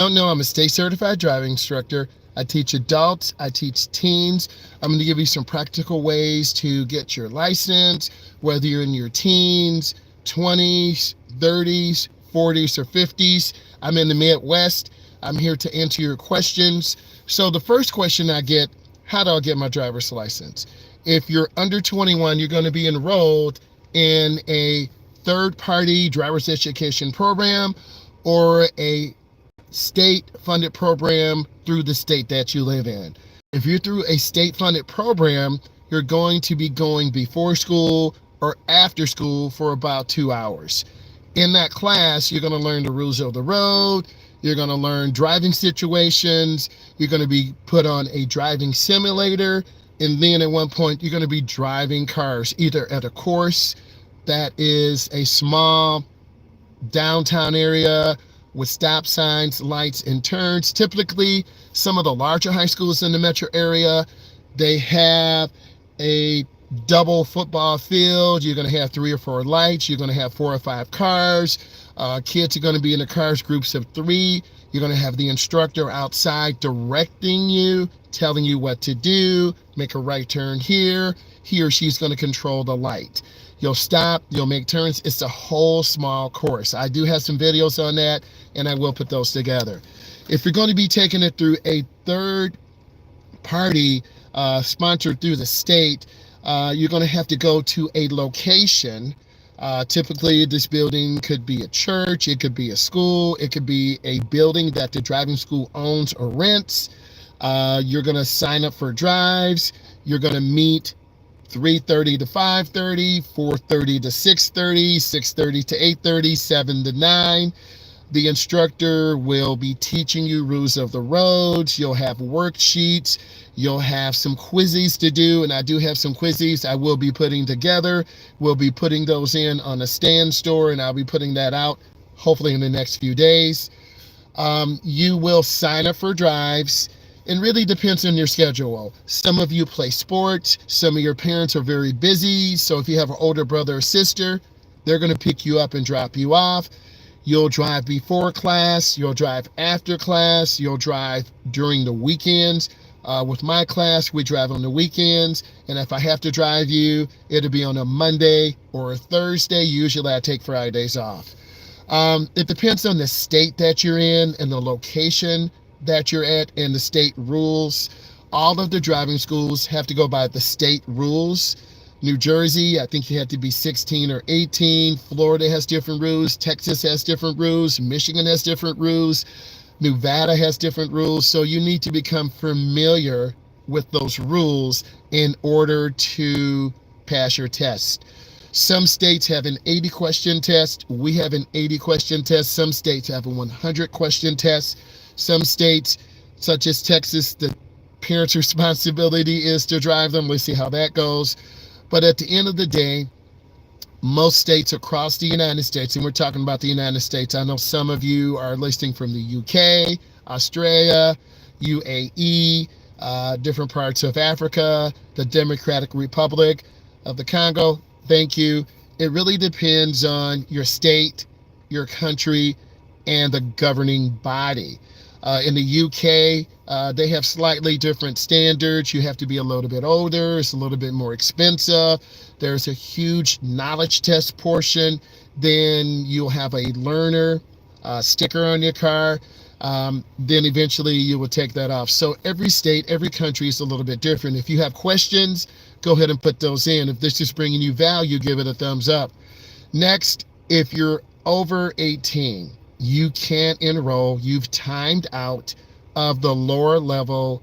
Don't know, I'm a state certified driving instructor. I teach adults, I teach teens. I'm going to give you some practical ways to get your license, whether you're in your teens, 20s, 30s, 40s, or 50s. I'm in the Midwest. I'm here to answer your questions. So the first question I get, how do I get my driver's license? If you're under 21, you're going to be enrolled in a third-party driver's education program or a state-funded program through the state that you live in. If you're through a state-funded program, you're going to be going before school or after school for about 2 hours. In that class, you're going to learn the rules of the road, you're going to learn driving situations, you're going to be put on a driving simulator, and then at one point, you're going to be driving cars, either at a course that is a small downtown area with stop signs, lights, and turns. Typically, some of the larger high schools in the metro area, they have a double football field. You're going to have 3 or 4 lights. You're going to have 4 or 5 cars. Kids are going to be in the cars, groups of 3. You're going to have the instructor outside directing you, telling you what to do, make a right turn here. He or she's going to control the light. You'll stop, you'll make turns. It's a whole small course. I do have some videos on that, and I will put those together. If you're going to be taking it through a third party sponsored through the state, you're going to have to go to a location. Typically, this building could be a church, it could be a school, it could be a building that the driving school owns or rents. You're going to sign up for drives. You're going to meet 3:30 to 5:30, 4:30 to 6:30, 6:30 to 8:30, 7 to 9. The instructor will be teaching you rules of the roads. You'll have worksheets. You'll have some quizzes to do, and I do have some quizzes I will be putting together. We'll be putting those in on a stand store, and I'll be putting that out hopefully in the next few days. You will sign up for drives. It really depends on your schedule. Some of you play sports. Some of your parents are very busy. So if you have an older brother or sister, they're going to pick you up and drop you off. You'll drive before class. You'll drive after class. You'll drive during the weekends. With my class, we drive on the weekends. And if I have to drive you, it'll be on a Monday or a Thursday. Usually I take Fridays off. It depends on the state that you're in and the location that you're at and the state rules. All of the driving schools have to go by the state rules. New Jersey, I think you have to be 16 or 18. Florida has different rules. Texas has different rules. Michigan has different rules. Nevada has different rules. So you need to become familiar with those rules in order to pass your test. Some states have an 80-question test. We have an 80-question test. Some states have a 100-question test. Some states, such as Texas, the parents' responsibility is to drive them. Let's see how that goes. But at the end of the day, most states across the United States, and we're talking about the United States, I know some of you are listening from the UK, Australia, UAE, different parts of Africa, the Democratic Republic of the Congo. Thank you. It really depends on your state, your country, and the governing body. In the UK, they have slightly different standards. You have to be a little bit older. It's a little bit more expensive. There's a huge knowledge test portion. Then you'll have a learner sticker on your car. Then eventually you will take that off. So every state, every country is a little bit different. If you have questions, go ahead and put those in. If this is bringing you value, give it a thumbs up. Next, if you're over 18, you can't enroll. You've timed out of the lower level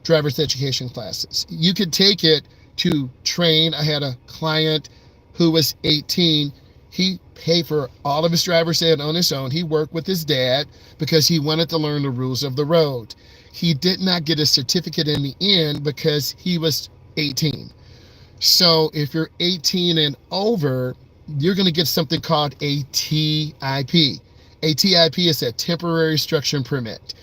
driver's education classes. You could take it to train. I had a client who was 18. He paid for all of his driver's ed on his own. He worked with his dad because he wanted to learn the rules of the road. He did not get a certificate in the end because he was 18. So if you're 18 and over, you're going to get something called a TIP. A TIP is a temporary instruction permit.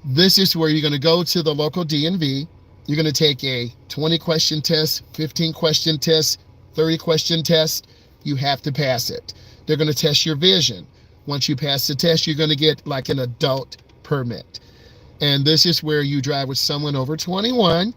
This is where you're going to go to the local DMV. You're going to take a 20-question test, 15-question test, 30-question test. You have to pass it. They're going to test your vision. Once you pass the test, you're going to get like an adult permit. And this is where you drive with someone over 21.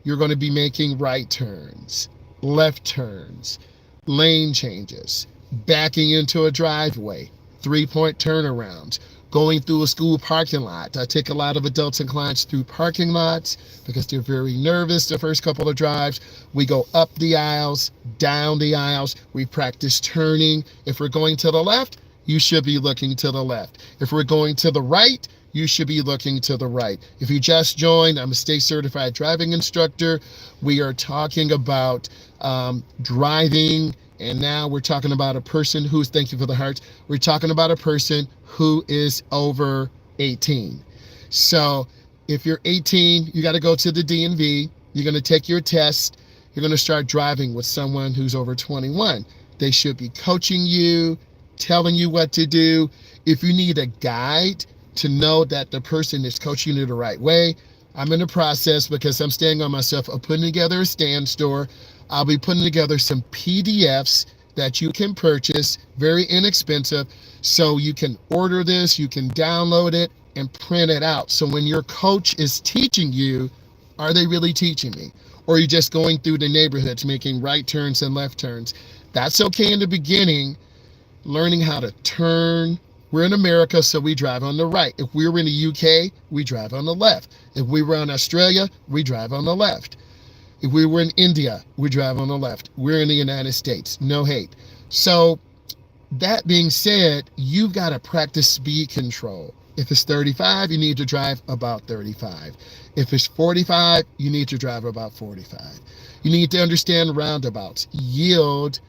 You're going to be making right turns, left turns, lane changes, backing into a driveway, 3-point turnarounds, going through a school parking lot. I take a lot of adults and clients through parking lots because they're very nervous the first couple of drives. We go up the aisles, down the aisles. We practice turning. If we're going to the left, you should be looking to the left. If we're going to the right, you should be looking to the right. If you just joined, I'm a state certified driving instructor. We are talking about driving, and now we're talking about a person who's, thank you for the hearts, we're talking about a person who is over 18. So if you're 18, you got to go to the DMV. You're going to take your test. You're going to start driving with someone who's over 21. They should be coaching you, telling you what to do. If you need a guide to know that the person is coaching you the right way, I'm in the process, because I'm staying on myself, of putting together a stand store. I'll be putting together some PDFs that you can purchase, very inexpensive, so you can order this, you can download it and print it out. So when your coach is teaching you, are they really teaching me? Or are you just going through the neighborhoods making right turns and left turns? That's okay in the beginning, learning how to turn. We're in America, so we drive on the right. If we were in the UK, we drive on the left. If we were in Australia, we drive on the left. If we were in India, we drive on the left. We're in the United States. No hate. So that being said, you've got to practice speed control. If it's 35, you need to drive about 35. If it's 45, you need to drive about 45. You need to understand roundabouts. Yield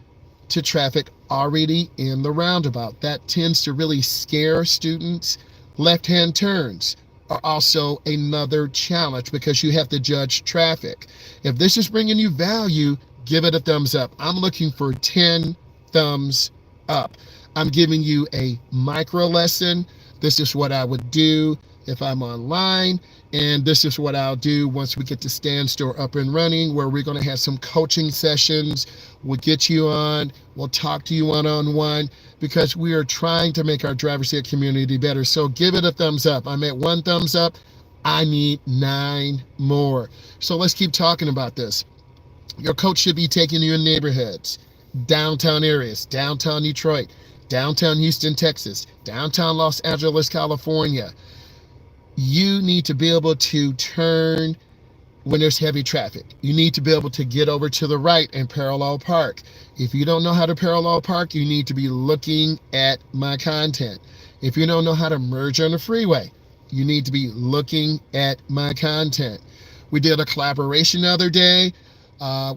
to traffic already in the roundabout. That tends to really scare students. Left-hand turns are also another challenge because you have to judge traffic. If this is bringing you value, give it a thumbs up. I'm looking for 10 thumbs up. I'm giving you a micro lesson. This is what I would do if I'm online, and this is what I'll do once we get the stand store up and running, where we're going to have some coaching sessions. We'll get you on, we'll talk to you one-on-one, because we are trying to make our driver's ed community better. So give it a thumbs up. I'm at 1 thumbs up. I need 9 more. So let's keep talking about this. Your coach should be taking you in neighborhoods, downtown areas, downtown Detroit, downtown Houston, Texas, downtown Los Angeles, California. You need to be able to turn when there's heavy traffic. You need to be able to get over to the right and parallel park. If you don't know how to parallel park, you need to be looking at my content. If you don't know how to merge on the freeway, you need to be looking at my content. We did a collaboration the other day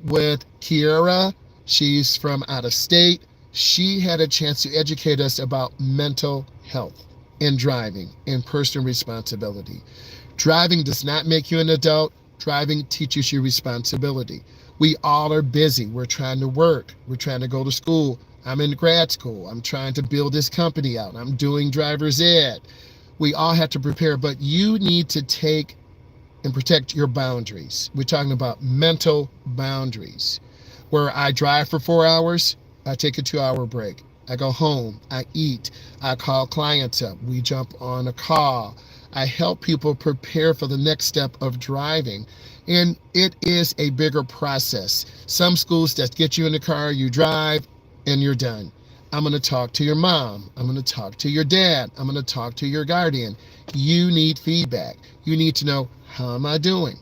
with Kiera. She's from out of state. She had a chance to educate us about mental health in driving and personal responsibility. Driving does not make you an adult. Driving teaches you responsibility. We all are busy. We're trying to work. We're trying to go to school. I'm in grad school. I'm trying to build this company out. I'm doing driver's ed. We all have to prepare, but you need to take and protect your boundaries. We're talking about mental boundaries. Where I drive for 4 hours, I take a 2-hour break. I go home, I eat, I call clients up, we jump on a call. I help people prepare for the next step of driving. And it is a bigger process. Some schools just get you in the car, you drive, and you're done. I'm going to talk to your mom. I'm going to talk to your dad. I'm going to talk to your guardian. You need feedback. You need to know, how am I doing?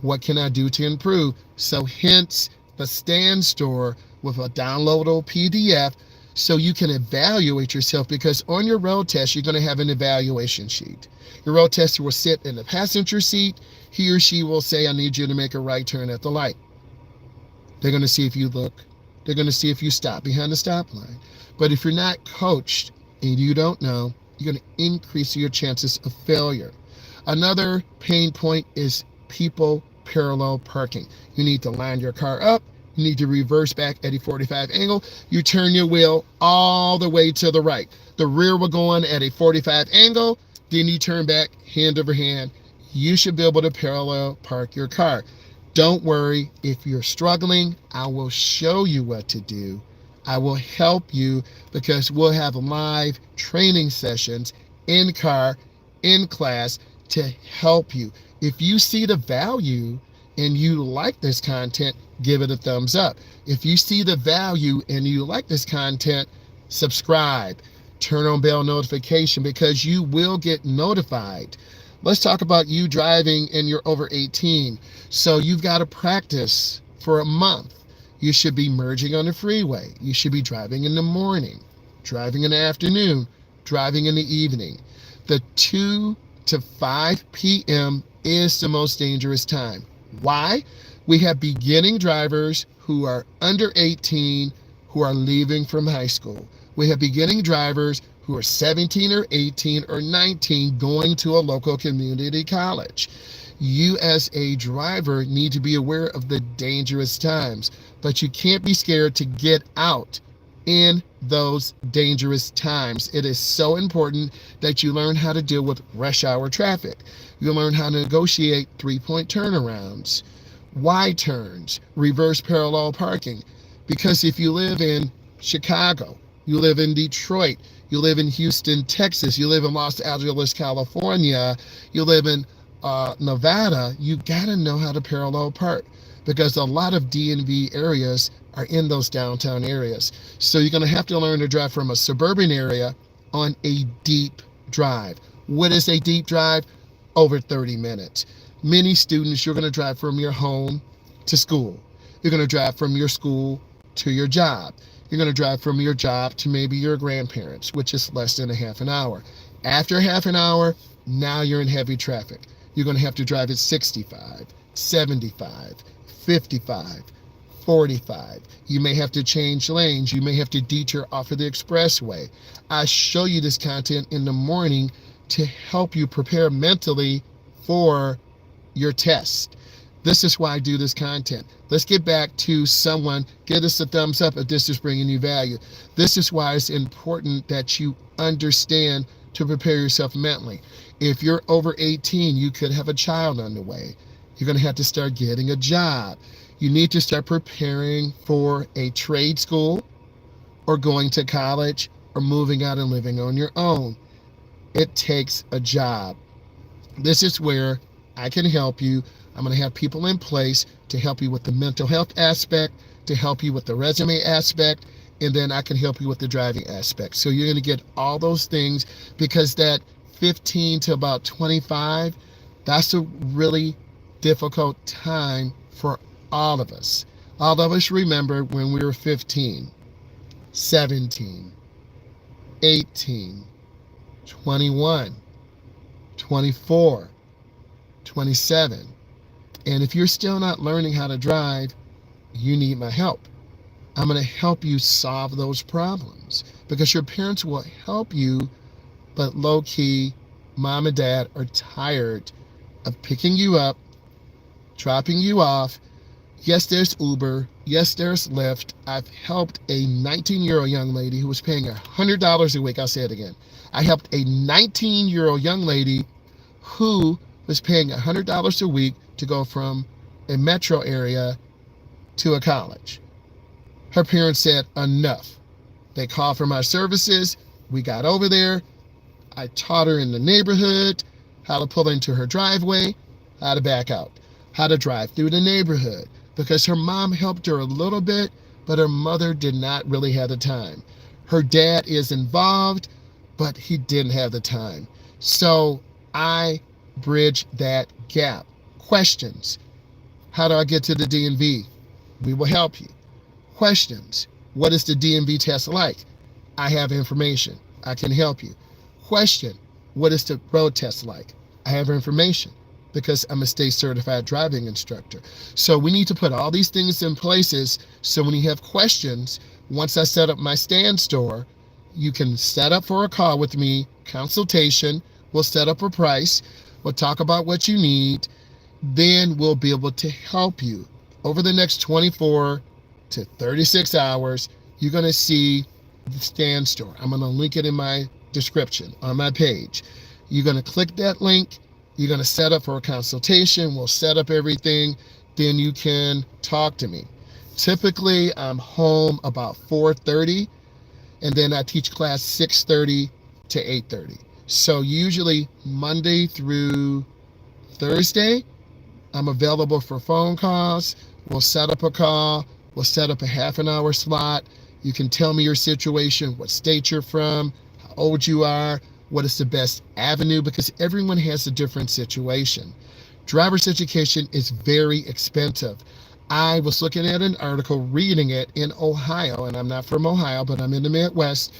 What can I do to improve? So hence the stand store with a downloadable PDF, so you can evaluate yourself, because on your road test, you're going to have an evaluation sheet. Your road tester will sit in the passenger seat. He or she will say, I need you to make a right turn at the light. They're going to see if you look. They're going to see if you stop behind the stop line. But if you're not coached and you don't know, you're going to increase your chances of failure. Another pain point is people parallel parking. You need to line your car up. You need to reverse back at a 45 angle. You turn your wheel all the way to the right. The rear will go on at a 45 angle. Then you turn back hand over hand. You should be able to parallel park your car. Don't worry if you're struggling. I will show you what to do. I will help you, because we'll have live training sessions in car in class to help you. If you see the value and you like this content, give it a thumbs up. If you see the value and you like this content, subscribe, turn on bell notification, because you will get notified. Let's talk about you driving and you're over 18. So you've got to practice for a month. You should be merging on the freeway. You should be driving in the morning, driving in the afternoon, driving in the evening. The 2 to 5 p.m. is the most dangerous time. Why? We have beginning drivers who are under 18 who are leaving from high school. We have beginning drivers who are 17 or 18 or 19 going to a local community college. You as a driver need to be aware of the dangerous times, but you can't be scared to get out in those dangerous times. It is so important that you learn how to deal with rush hour traffic. You learn how to negotiate three-point turnarounds, Y-turns, reverse parallel parking. Because if you live in Chicago, you live in Detroit, you live in Houston, Texas, you live in Los Angeles, California, you live in Nevada, you gotta know how to parallel park, because a lot of DMV areas are in those downtown areas. So you're gonna have to learn to drive from a suburban area on a deep drive. What is a deep drive? Over 30 minutes. Many students, you're gonna drive from your home to school. You're gonna drive from your school to your job. You're gonna drive from your job to maybe your grandparents, which is less than a half an hour. After half an hour, now you're in heavy traffic. You're gonna have to drive at 65, 75, 55, 45. You may have to change lanes. You may have to detour off of the expressway. I show you this content in the morning to help you prepare mentally for your test. This is why I do this content. Let's get back to someone. Give us a thumbs up if this is bringing you value. This is why it's important that you understand to prepare yourself mentally. If you're over 18, you could have a child on the way. You're going to have to start getting a job. You need to start preparing for a trade school or going to college or moving out and living on your own. It takes a job. This is where I can help you. I'm going to have people in place to help you with the mental health aspect, to help you with the resume aspect, and then I can help you with the driving aspect. So you're going to get all those things, because that 15 to about 25, that's a really difficult time for all of us. All of us remember when we were 15, 17, 18, 21, 24, 27. And if you're still not learning how to drive, you need my help. I'm going to help you solve those problems, because your parents will help you, but low-key, mom and dad are tired of picking you up, dropping you off. Yes, there's Uber. Yes, there's Lyft. I've helped a 19-year-old young lady who was paying $100 a week. I'll say it again. I helped a 19-year-old young lady who was paying $100 a week to go from a metro area to a college. Her parents said, enough. They called for my services. We got over there. I taught her in the neighborhood how to pull into her driveway, how to back out, how to drive through the neighborhood, because her mom helped her a little bit, but her mother did not really have the time. Her dad is involved, but he didn't have the time. So I bridge that gap. Questions. How do I get to the DMV? We will help you. Questions. What is the DMV test like? I have information. I can help you. Question. What is the road test like? I have information, because I'm a state certified driving instructor. So we need to put all these things in places, so when you have questions, once I set up my stand store, you can set up for a call with me, consultation. We'll set up a price. We'll talk about what you need. Then we'll be able to help you. Over the next 24 to 36 hours, you're going to see the stand store. I'm going to link it in my description on my page. You're going to click that link. You're going to set up for a consultation. We'll set up everything. Then you can talk to me. Typically, I'm home about 4:30, and then I teach class 6:30 to 8:30. So usually Monday through Thursday, I'm available for phone calls. We'll set up a call. We'll set up a half an hour slot. You can tell me your situation, what state you're from, how old you are, what is the best avenue, because everyone has a different situation. Driver's education is very expensive. I was looking at an article, reading it in Ohio, and I'm not from Ohio, but I'm in the Midwest.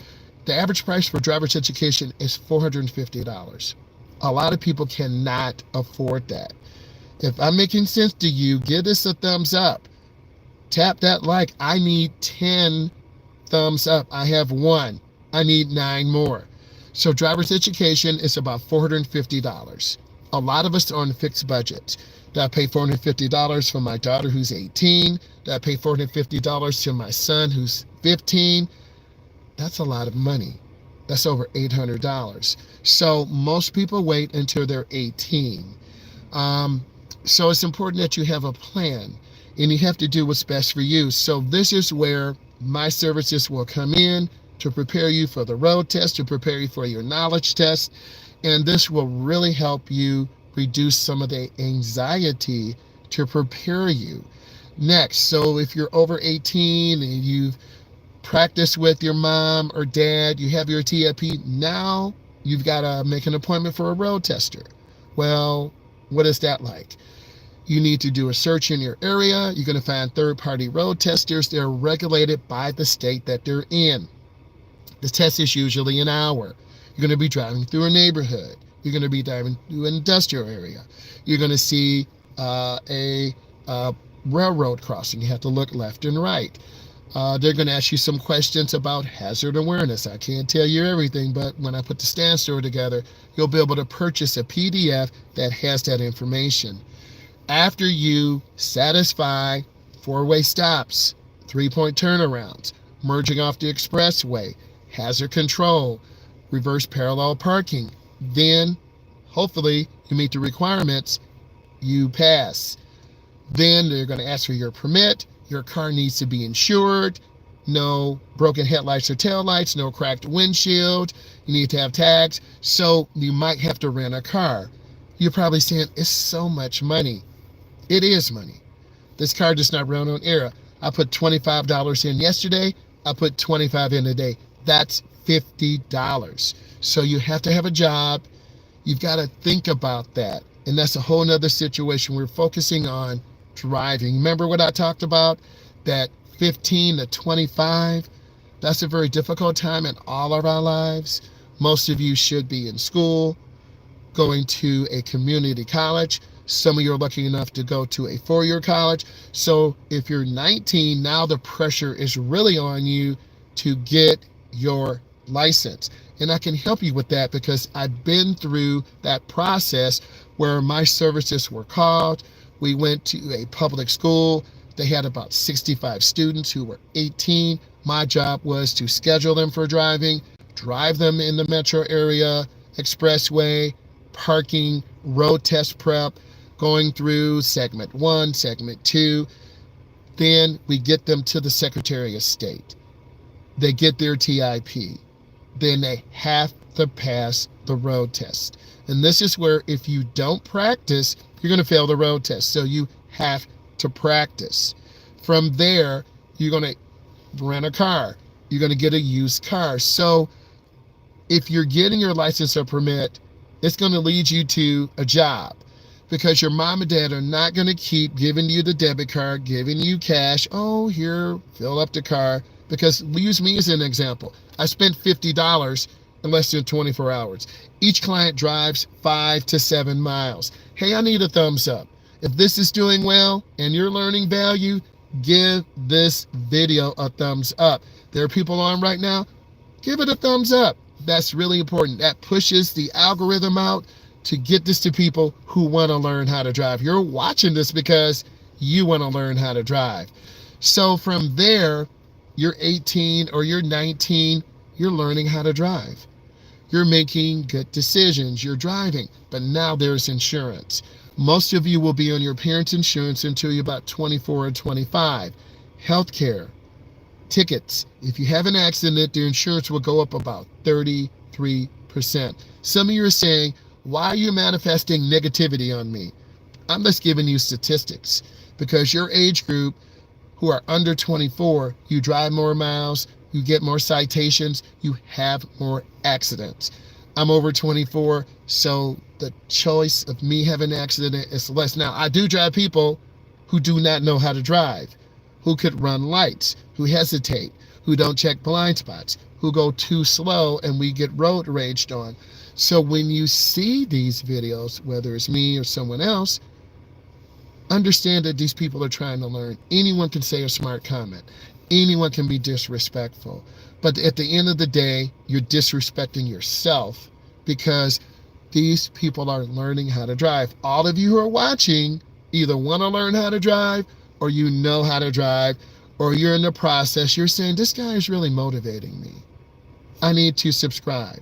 The average price for driver's education is $450. A lot of people cannot afford that. If I'm making sense to you, give this a thumbs up. Tap that like. I need 10 thumbs up. I have 1. I need 9 more. So driver's education is about $450. A lot of us are on fixed budgets. Do I pay $450 for my daughter who's 18? Do I pay $450 to my son who's 15? That's a lot of money. That's over $800. So most people wait until they're 18. So it's important that you have a plan, and you have to do what's best for you. So this is where my services will come in to prepare you for the road test, to prepare you for your knowledge test, and this will really help you reduce some of the anxiety to prepare you. Next, so if you're over 18 and you've practiced with your mom or dad, you have your TIP, now you've got to make an appointment for a road tester. Well, what is that like? You need to do a search in your area. You're going to find third-party road testers. They're regulated by the state that they're in. The test is usually an hour. You're going to be driving through a neighborhood. You're going to be driving through an industrial area. You're going to see a railroad crossing. You have to look left and right. They're going to ask you some questions about hazard awareness. I can't tell you everything, but when I put the stand store together, you'll be able to purchase a PDF that has that information. After you satisfy 4-way stops, 3-point turnarounds, merging off the expressway, hazard control, reverse parallel parking, then hopefully you meet the requirements, you pass. Then they're going to ask for your permit. Your car needs to be insured. No broken headlights or taillights, no cracked windshield. You need to have tags. So you might have to rent a car. You're probably saying, it's so much money. It is money. This car does not run on air. I put $25 in yesterday. I put $25 in today. That's $50. So you have to have a job. You've got to think about that. And that's a whole nother situation. We're focusing on driving. Remember what I talked about? That 15 to 25, that's a very difficult time in all of our lives. Most of you should be in school, going to a community college. Some of you are lucky enough to go to a 4-year college. So if you're 19, now the pressure is really on you to get your license. And I can help you with that because I've been through that process where my services were called. We went to a public school. They had about 65 students who were 18. My job was to schedule them for driving, drive them in the metro area, expressway, parking, road test prep, going through segment 1, segment 2. Then we get them to the Secretary of State. They get their TIP. Then they have to pass the road test. And this is where if you don't practice, you're going to fail the road test. So you have to practice. From there, you're going to rent a car. You're going to get a used car. So if you're getting your license or permit, it's going to lead you to a job because your mom and dad are not going to keep giving you the debit card, giving you cash. Oh, here, fill up the car. Because use me as an example. I spent $50 in less than 24 hours. Each client drives 5 to 7 miles. Hey, I need a thumbs up. If this is doing well and you're learning value, give this video a thumbs up. There are people on right now, give it a thumbs up. That's really important. That pushes the algorithm out to get this to people who want to learn how to drive. You're watching this because you want to learn how to drive. So from there, you're 18 or you're 19, you're learning how to drive. You're making good decisions. You're driving, but now there's insurance. Most of you will be on your parents' insurance until you're about 24 or 25. Healthcare, tickets. If you have an accident, the insurance will go up about $33. Some of you are saying, why are you manifesting negativity on me? I'm just giving you statistics because your age group who are under 24, you drive more miles, you get more citations, you have more accidents. I'm over 24, so the choice of me having an accident is less. Now, I do drive people who do not know how to drive, who could run lights, who hesitate, who don't check blind spots, who go too slow, and we get road raged on. So when you see these videos, whether it's me or someone else, understand that these people are trying to learn. Anyone can say a smart comment. Anyone can be disrespectful. But at the end of the day, you're disrespecting yourself because these people are learning how to drive. All of you who are watching either want to learn how to drive or you know how to drive or you're in the process. You're saying, this guy is really motivating me. I need to subscribe.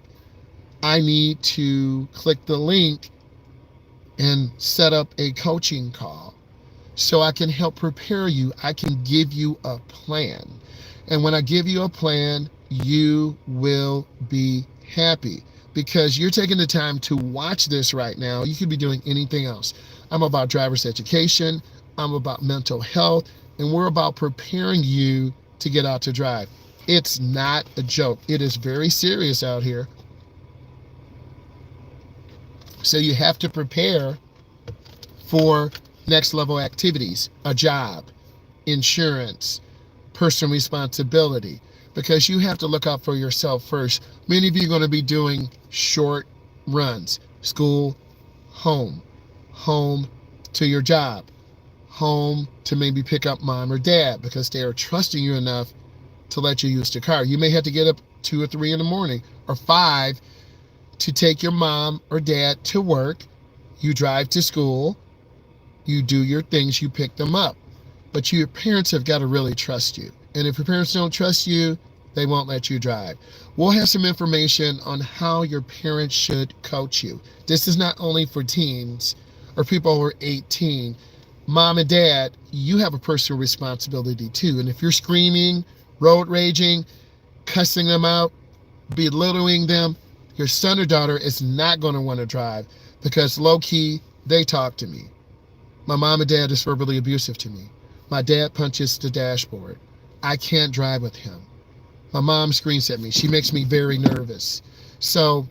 I need to click the link and set up a coaching call so I can help prepare you. I can give you a plan. And when I give you a plan, you will be happy because you're taking the time to watch this right now. You could be doing anything else. I'm about driver's education. I'm about mental health. And we're about preparing you to get out to drive. It's not a joke. It is very serious out here. So you have to prepare for next level activities, a job, insurance, personal responsibility, because you have to look out for yourself first. Many of you are going to be doing short runs, school, home to your job, home to maybe pick up mom or dad because they are trusting you enough to let you use the car. You may have to get up 2 or 3 in the morning or 5 to take your mom or dad to work. You drive to school, you do your things, you pick them up. But your parents have got to really trust you. And if your parents don't trust you, they won't let you drive. We'll have some information on how your parents should coach you. This is not only for teens or people who are 18. Mom and dad, you have a personal responsibility too. And if you're screaming, road raging, cussing them out, belittling them, your son or daughter is not going to want to drive because low-key, they talk to me. My mom and dad is verbally abusive to me. My dad punches the dashboard. I can't drive with him. My mom screams at me. She makes me very nervous. So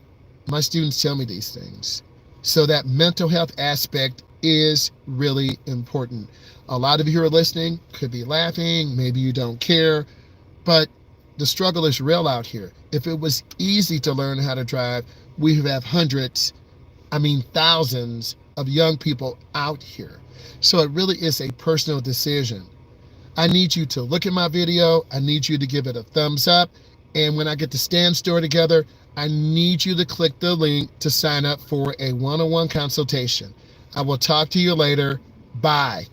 my students tell me these things. So that mental health aspect is really important. A lot of you who are listening could be laughing. Maybe you don't care. But the struggle is real out here. If it was easy to learn how to drive, we would have thousands of young people out here. So it really is a personal decision. I need you to look at my video. I need you to give it a thumbs up. And when I get the Stand Store together, I need you to click the link to sign up for a one-on-one consultation. I will talk to you later. Bye.